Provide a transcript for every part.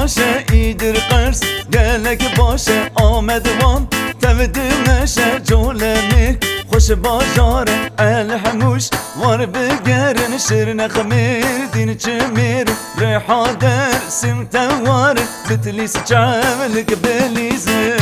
باشه ایدر قرص گلک باشه آمدوان تودمشه جولمیر خوش باجار الحموش وار بگرن شیر خمیر دین چمیر ریحا در سمتوار بتلیس چعملک بلیزه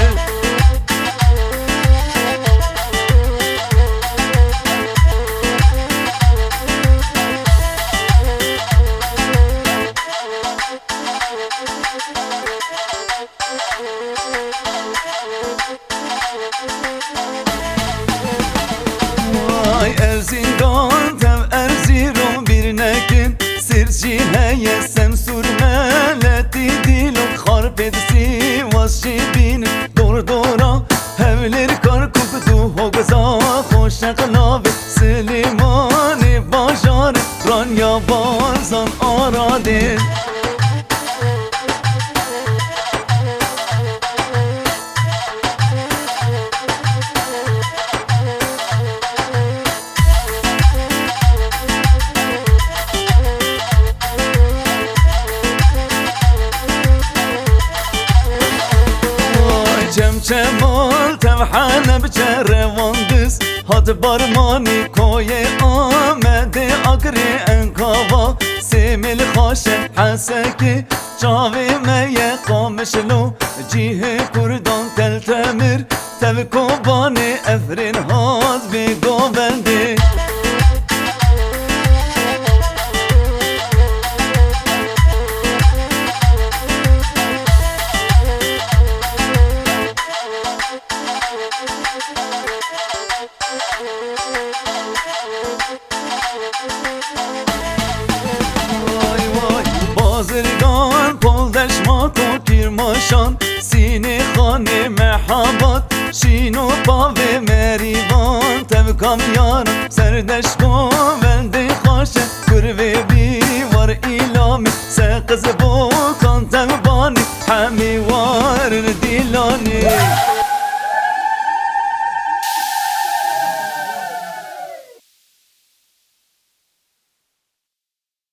Erzincan tev Erzurum bir nekin Sirci heye semsur meleti dilok Harp edisi vasşibin dor dora Hevler kar kukdu hogza Hoşeklav Slimani bajar Ranya bazan aradin چمال تبحانه بچه رواندس هات بارمانی کوی آمده اگری انکاوا سیمیل خوشه حسکی چاوی میه قامشلو جیه کردان تل تمر تب کوبانی افرین هات بی گوبنده بازرگان پلدش ما تو کرماشان سینه خانه محبات شینو پاوه مریوان تب کامیان سردش کو ونده خوشه کروه بیوار ایلامی سقز